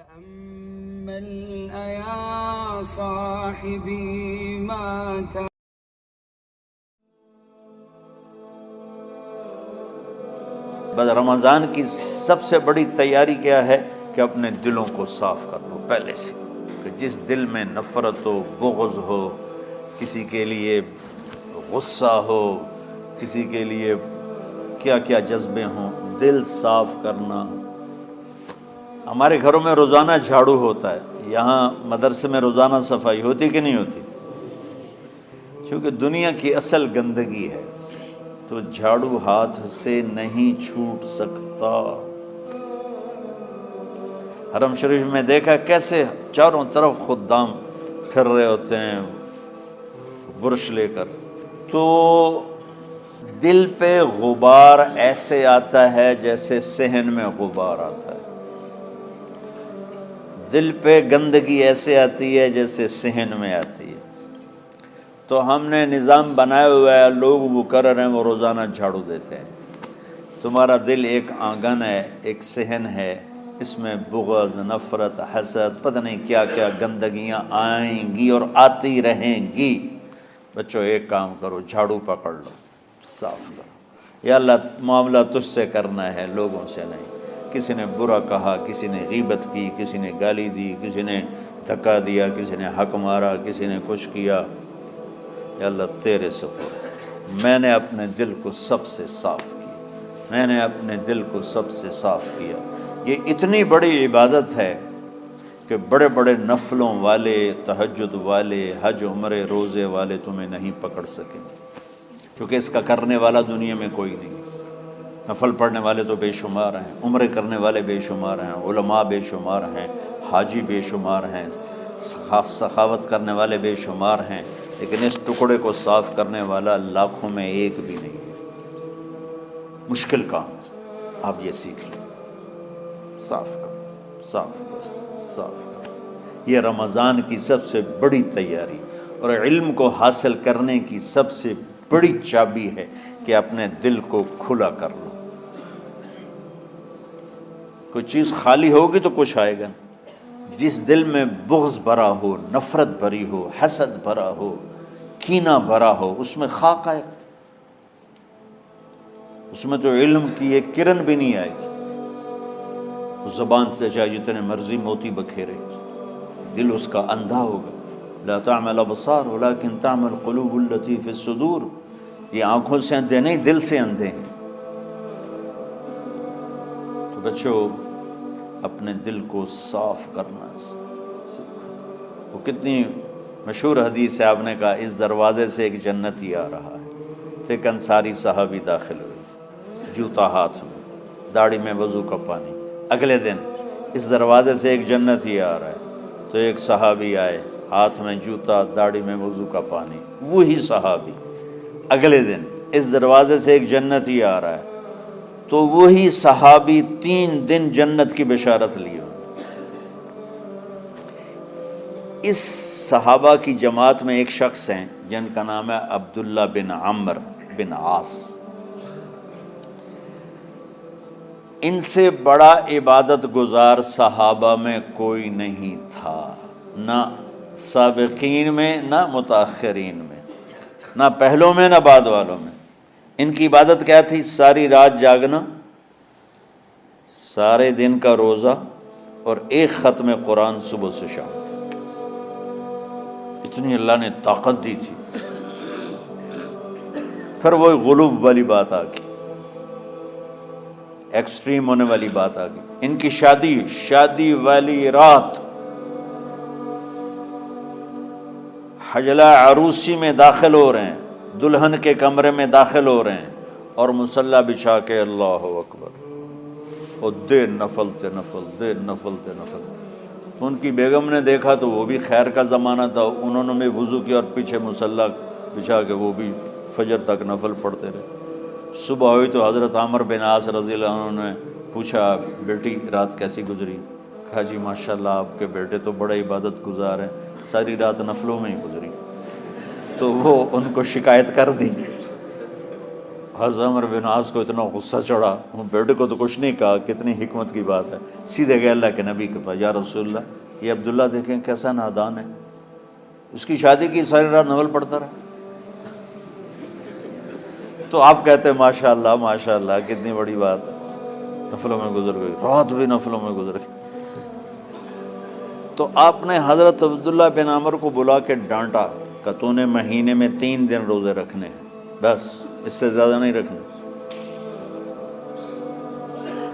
تأمل يا صاحبي ما بس رمضان کی سب سے بڑی تیاری کیا ہے کہ اپنے دلوں کو صاف کر لو پہلے سے، کہ جس دل میں نفرت ہو، بغض ہو، کسی کے لیے غصہ ہو، کسی کے لیے کیا کیا جذبے ہوں، دل صاف کرنا۔ ہمارے گھروں میں روزانہ جھاڑو ہوتا ہے، یہاں مدرسے میں روزانہ صفائی ہوتی کہ نہیں ہوتی؟ کیونکہ دنیا کی اصل گندگی ہے تو جھاڑو ہاتھ سے نہیں چھوٹ سکتا۔ حرم شریف میں دیکھا کیسے چاروں طرف خدام پھر رہے ہوتے ہیں برش لے کر، تو دل پہ غبار ایسے آتا ہے جیسے صحن میں غبار آتا ہے، دل پہ گندگی ایسے آتی ہے جیسے صحن میں آتی ہے۔ تو ہم نے نظام بنایا ہوا ہے، لوگ مقرر ہیں وہ روزانہ جھاڑو دیتے ہیں۔ تمہارا دل ایک آنگن ہے، ایک صحن ہے، اس میں بغض، نفرت، حسد، پتہ نہیں کیا کیا گندگیاں آئیں گی اور آتی رہیں گی۔ بچوں ایک کام کرو، جھاڑو پکڑ لو، صاف کرو۔ یا اللہ معاملہ تجھ سے کرنا ہے، لوگوں سے نہیں۔ کسی نے برا کہا، کسی نے غیبت کی، کسی نے گالی دی، کسی نے دھکا دیا، کسی نے حق مارا، کسی نے کچھ کیا، یا اللہ تیرے سپرد میں نے اپنے دل کو سب سے صاف کیا، میں نے اپنے دل کو سب سے صاف کیا۔ یہ اتنی بڑی عبادت ہے کہ بڑے بڑے نفلوں والے، تہجد والے، حج عمرے روزے والے تمہیں نہیں پکڑ سکیں گے، کیونکہ اس کا کرنے والا دنیا میں کوئی نہیں۔ نفل پڑھنے والے تو بے شمار ہیں، عمرے کرنے والے بے شمار ہیں، علماء بے شمار ہیں، حاجی بے شمار ہیں، سخاوت کرنے والے بے شمار ہیں، لیکن اس ٹکڑے کو صاف کرنے والا لاکھوں میں ایک بھی نہیں ہے۔ مشکل کام ہے، آپ یہ سیکھ لیں، صاف کرو، صاف کرو، صاف کرو۔ یہ رمضان کی سب سے بڑی تیاری اور علم کو حاصل کرنے کی سب سے بڑی چابی ہے کہ اپنے دل کو کھلا کر لو۔ کوئی چیز خالی ہوگی تو کچھ آئے گا۔ جس دل میں بغض بھرا ہو، نفرت بھری ہو، حسد بھرا ہو، کینہ بھرا ہو، اس میں خاک آئے گا، اس میں تو علم کی ایک کرن بھی نہیں آئے گی۔ اس زبان سے چاہے جتنے مرضی موتی بکھیرے، دل اس کا اندھا ہوگا۔ لا تعمى الابصار ولكن تعمى القلوب التي في الصدور۔ یہ آنکھوں سے اندھے نہیں، دل سے اندھے ہیں۔ تو بچوں اپنے دل کو صاف کرنا سیکھو۔ وہ کتنی مشہور حدیث ہے، آپ نے کہا اس دروازے سے ایک جنتی آ رہا ہے، تو ایک انصاری صحابی داخل ہوئے، جوتا ہاتھ میں، داڑھی میں وضو کا پانی۔ اگلے دن اس دروازے سے ایک جنتی آ رہا ہے، تو ایک صحابی آئے، ہاتھ میں جوتا، داڑھی میں وضو کا پانی۔ وہی صحابی اگلے دن اس دروازے سے ایک جنتی آ رہا ہے، تو وہی صحابی 3 دن جنت کی بشارت لیے۔ اس صحابہ کی جماعت میں ایک شخص ہیں جن کا نام ہے عبداللہ بن عمرو بن عاص۔ ان سے بڑا عبادت گزار صحابہ میں کوئی نہیں تھا، نہ سابقین میں نہ متاخرین میں، نہ پہلوں میں نہ بعد والوں میں۔ ان کی عبادت کیا تھی؟ ساری رات جاگنا، سارے دن کا روزہ، اور ایک ختم قرآن صبح سے شام۔ اتنی اللہ نے طاقت دی تھی۔ پھر وہ غلوب والی بات آ گئی، ایکسٹریم ہونے والی بات آ گئی۔ ان کی شادی والی رات حجلہ عروسی میں داخل ہو رہے ہیں، دلہن کے کمرے میں داخل ہو رہے ہیں، اور مصلی بچھا کے اللہ اکبر، اور دیر نفل تے نفل، دیر نفل تے نفل۔ تو ان کی بیگم نے دیکھا تو وہ بھی خیر کا زمانہ تھا، انہوں نے بھی وضو کیا اور پیچھے مصلی بچھا کے وہ بھی فجر تک نفل پڑھتے رہے۔ صبح ہوئی تو حضرت عمرو بن عاص رضی اللہ عنہ نے پوچھا بیٹی رات کیسی گزری؟ کہا جی ماشاءاللہ آپ کے بیٹے تو بڑے عبادت گزار ہیں، ساری رات نفلوں میں ہی گزری۔ تو وہ ان کو شکایت کر دی۔ حضرت عمرو بن عاص کو اتنا غصہ چڑھا، وہ بیٹے کو تو کچھ نہیں کہا، کتنی حکمت کی بات ہے، سیدھے گئے اللہ کے نبی کے پاس، یا رسول اللہ یہ عبداللہ دیکھیں کیسا نادان ہے، اس کی شادی کی ساری رات ناول پڑھتا رہا۔ تو آپ کہتے ہیں ماشاء اللہ کتنی بڑی بات ہے، نفلوں میں گزر گئی، رات بھی نفلوں میں گزر گئی۔ تو آپ نے حضرت عبداللہ بن عمر کو بلا کے ڈانٹا کہ تو نے مہینے میں 3 دن روزے رکھنے ہیں، بس اس سے زیادہ نہیں رکھنے،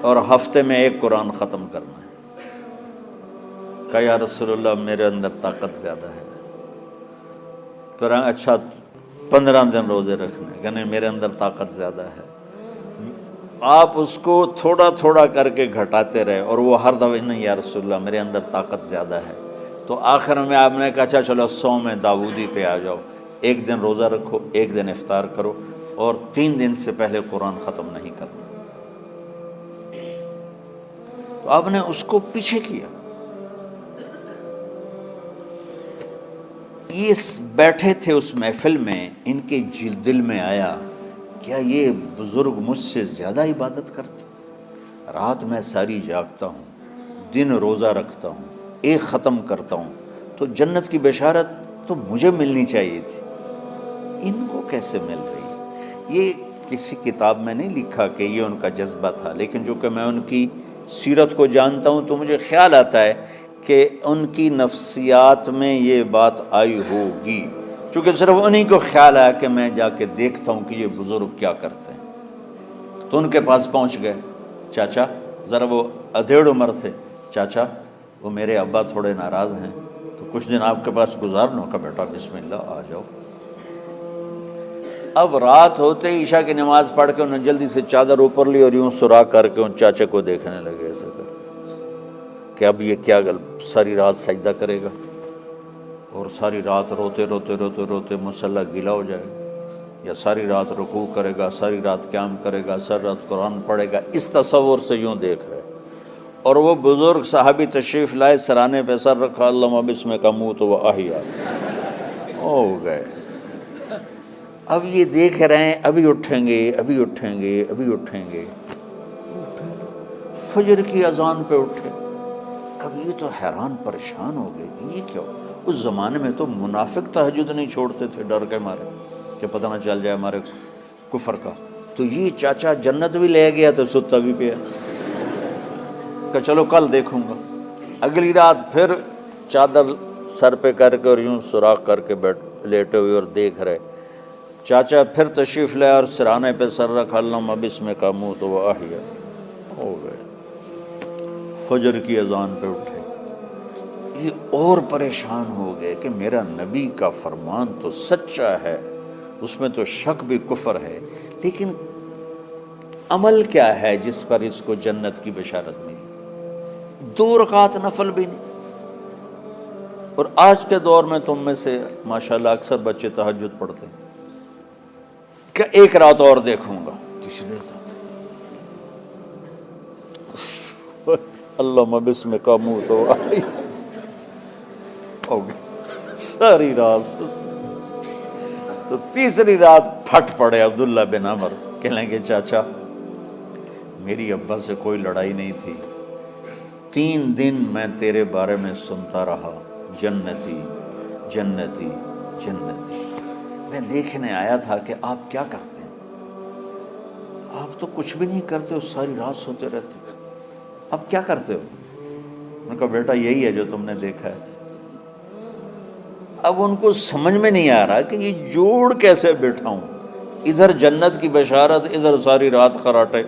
اور ہفتے میں 1 قرآن ختم کرنا ہے۔ کہا یا رسول اللہ میرے اندر طاقت زیادہ ہے۔ پھر اچھا 15 دن روزے رکھنے، کہ نہیں میرے اندر طاقت زیادہ ہے۔ آپ اس کو تھوڑا تھوڑا کر کے گھٹاتے رہے، اور وہ ہر دفعہ نہیں یا رسول اللہ میرے اندر طاقت زیادہ ہے۔ تو آخر میں آپ نے کہا اچھا چلو صوم داؤدی پہ آ جاؤ، 1 دن روزہ رکھو، 1 دن افطار کرو، اور 3 دن سے پہلے قرآن ختم نہیں کرنا۔ تو آپ نے اس کو پیچھے کیا۔ یہ بیٹھے تھے اس محفل میں، ان کے دل میں آیا کیا یہ بزرگ مجھ سے زیادہ عبادت کرتے، رات میں ساری جاگتا ہوں، دن روزہ رکھتا ہوں، 1 ختم کرتا ہوں، تو جنت کی بشارت تو مجھے ملنی چاہیے تھی، ان کو کیسے مل رہی؟ یہ کسی کتاب میں نہیں لکھا کہ یہ ان کا جذبہ تھا، لیکن جو کہ میں ان کی سیرت کو جانتا ہوں تو مجھے خیال آتا ہے کہ ان کی نفسیات میں یہ بات آئی ہوگی، چونکہ صرف انہی کو خیال آیا کہ میں جا کے دیکھتا ہوں کہ یہ بزرگ کیا کرتے ہیں۔ تو ان کے پاس پہنچ گئے، چاچا ذرا، وہ ادھیڑ عمر تھے، چاچا وہ میرے ابا تھوڑے ناراض ہیں، تو کچھ دن آپ کے پاس گزار لوں؟ کا بیٹا بسم اللہ آ جاؤ۔ اب رات ہوتے ہی عشاء کی نماز پڑھ کے انہوں نے جلدی سے چادر اوپر لی اور یوں سراغ کر کے ان چاچے کو دیکھنے لگے ایسے کر کہ اب یہ کیا ساری رات سجدہ کرے گا، اور ساری رات روتے روتے روتے روتے مصلی گیلا ہو جائے گا، یا ساری رات رکوع کرے گا، ساری رات قیام کرے گا، ساری رات قرآن پڑھے گا، اس تصور سے یوں دیکھ رہے۔ اور وہ بزرگ صحابی تشریف لائے، سرانے پہ سر رکھا، اللہم بسمک اموت و احیا، ہو گئے۔ اب یہ دیکھ رہے ہیں ابھی اٹھیں گے، ابھی اٹھیں گے، ابھی اٹھیں گے، فجر کی اذان پہ اٹھے۔ اب یہ تو حیران پریشان ہو گئے، یہ کیا؟ اس زمانے میں تو منافق تہجد نہیں چھوڑتے تھے ڈر کے مارے کہ پتہ نہ چل جائے ہمارے کفر کا، تو یہ چاچا جنت بھی لے گیا تو ستا بھی پیا کہ چلو کل دیکھوں گا۔ اگلی رات پھر چادر سر پہ کر کے اور یوں سوراخ کر کے لیٹے ہوئے اور دیکھ رہے۔ چاچا پھر تشریف لے اور سرانے پہ سر رکھا، اللہم بسمک اموت و احیا، ہو گئے۔ فجر کی اذان پہ اٹھے، یہ اور پریشان ہو گئے کہ میرا نبی کا فرمان تو سچا ہے، اس میں تو شک بھی کفر ہے، لیکن عمل کیا ہے جس پر اس کو جنت کی بشارت ملی؟ 2 رکعت نفل بھی نہیں۔ اور آج کے دور میں تم میں سے ماشاءاللہ اکثر بچے تہجد پڑھتے ہیں کہ 1 رات اور دیکھوں گا، تیسری رات اللہم بسمک اموت و احیا، ہو گئی ساری رات۔ تو تیسری رات پھٹ پڑے عبداللہ بن عمر، کہنے لگے چاچا میری ابا سے کوئی لڑائی نہیں تھی، 3 دن میں تیرے بارے میں سنتا رہا، جنتی جنتی جنتی۔ میں دیکھنے آیا تھا کہ آپ کیا کرتے ہیں، آپ تو کچھ بھی نہیں کرتے ہو، ساری رات سوتے رہتے ہو، اب کیا کرتے ہو؟ میں نے کہا بیٹا یہی ہے جو تم نے دیکھا ہے۔ اب ان کو سمجھ میں نہیں آ رہا کہ یہ جوڑ کیسے بٹھاؤں، ادھر جنت کی بشارت، ادھر ساری رات خراٹے،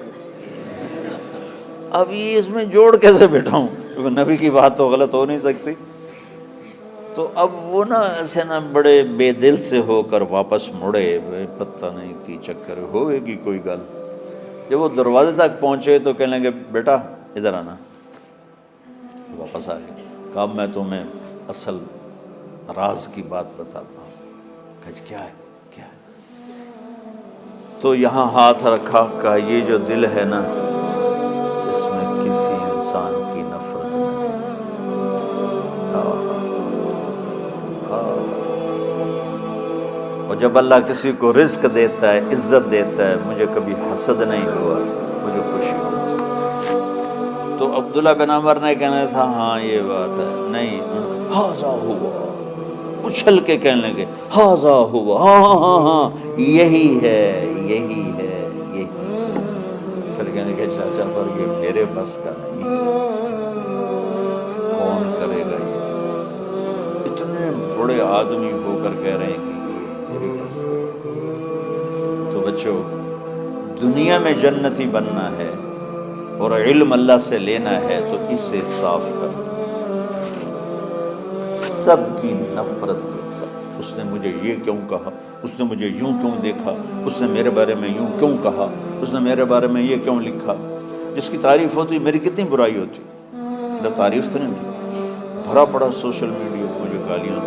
اب یہ اس میں جوڑ کیسے بٹھاؤں، کیونکہ نبی کی بات تو غلط ہو نہیں سکتی۔ تو اب وہ ایسے بڑے بے دل سے ہو کر واپس مڑے، پتہ نہیں کی چکر ہوئے گی کوئی گل۔ جب وہ دروازے تک پہنچے تو کہنے لگے بیٹا ادھر آنا، واپس آ گئے۔ کہا میں تمہیں اصل راز کی بات بتاتا ہوں۔ کہا کیا ہے کیا ہے؟ تو یہاں ہاتھ رکھا، کہا یہ جو دل ہے نا، اس میں کسی انسان کی نفرت نہیں۔ اور جب اللہ کسی کو رزق دیتا ہے، عزت دیتا ہے، مجھے کبھی حسد نہیں ہوا، مجھے خوشی ہوتی۔ تو عبداللہ بن عمر نے کہنا تھا ہاں یہ بات ہے، نہیں، ہاذا ہوا، اچھل کے کہنے لگے ہاذا ہوا، ہاں ہاں ہاں ہاں یہی ہے، یہی ہے، یہی۔ پھر کہنے لگے چاچا پر یہ میرے بس کا نہیں، کون کرے گا یہ؟ اتنے بڑے آدمی ہو کر کہہ رہے ہیں کہ یہ میرے بس کا۔ تو بچوں، دنیا میں جنتی بننا ہے اور علم اللہ سے لینا ہے تو اسے صاف کر دو۔ سب کی نفرت سے، سب، اس نے مجھے یہ کیوں کہا، اس نے مجھے یوں کیوں دیکھا، اس نے میرے بارے میں یوں کیوں کہا، اس نے میرے بارے میں یہ کیوں لکھا۔ جس کی تعریف ہوتی میری کتنی برائی ہوتی، صرف تعریف تو نہیں، بھرا پڑا سوشل میڈیا مجھے گالیاں۔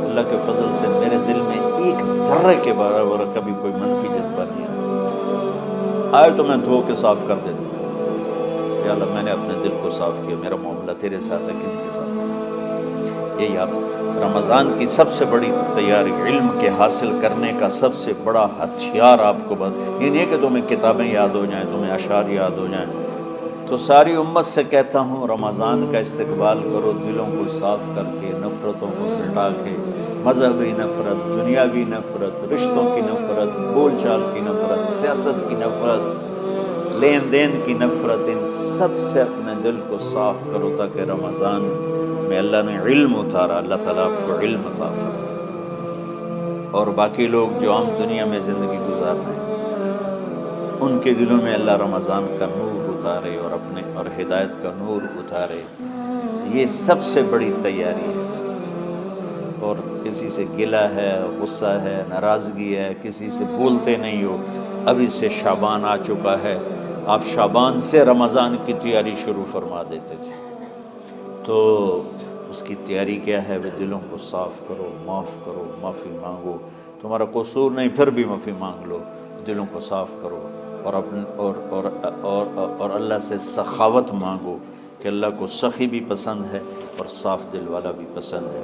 اللہ کے فضل سے میرے دل میں ایک ذرے کے برابر کبھی کوئی منفی جذبہ نہیں آئے تو میں دھو کے صاف کر دیتا ہوں، یا اللہ میں نے اپنے دل کو صاف کیا، میرا معاملہ تیرے ساتھ ہے، کسی کے ساتھ نہیں۔ یہی آپ رمضان کی سب سے بڑی تیاری، علم کے حاصل کرنے کا سب سے بڑا ہتھیار آپ کو یہ نہیں ہے کہ تمہیں کتابیں یاد ہو جائیں، تمہیں اشعار یاد ہو جائیں۔ تو ساری امت سے کہتا ہوں رمضان کا استقبال کرو، دلوں کو صاف کر کے، نفرتوں کو مٹا کے، مذہبی نفرت، دنیاوی نفرت، رشتوں کی نفرت، بول چال کی نفرت، سیاست کی نفرت، لین دین کی نفرت، ان سب سے اپنے دل کو صاف کرو تاکہ رمضان میں اللہ نے علم اتارا، اللہ تعالیٰ آپ کو علم عطا فرمائے، اور باقی لوگ جو عام دنیا میں زندگی گزار رہے ہیں ان کے دلوں میں اللہ رمضان کا نور اتارے اور ہدایت کا نور اتارے۔ یہ سب سے بڑی تیاری ہے اس کی۔ اور کسی سے گلہ ہے، غصہ ہے، ناراضگی ہے، کسی سے بولتے نہیں ہو، ابھی سے شعبان آ چکا ہے، آپ شعبان سے رمضان کی تیاری شروع فرما دیتے تھے۔ تو اس کی تیاری کیا ہے؟ وہ دلوں کو صاف کرو، معاف کرو، معافی مانگو، تمہارا قصور نہیں پھر بھی معافی مانگ لو، دلوں کو صاف کرو، اور اللہ سے سخاوت مانگو کہ اللہ کو سخی بھی پسند ہے اور صاف دل والا بھی پسند ہے۔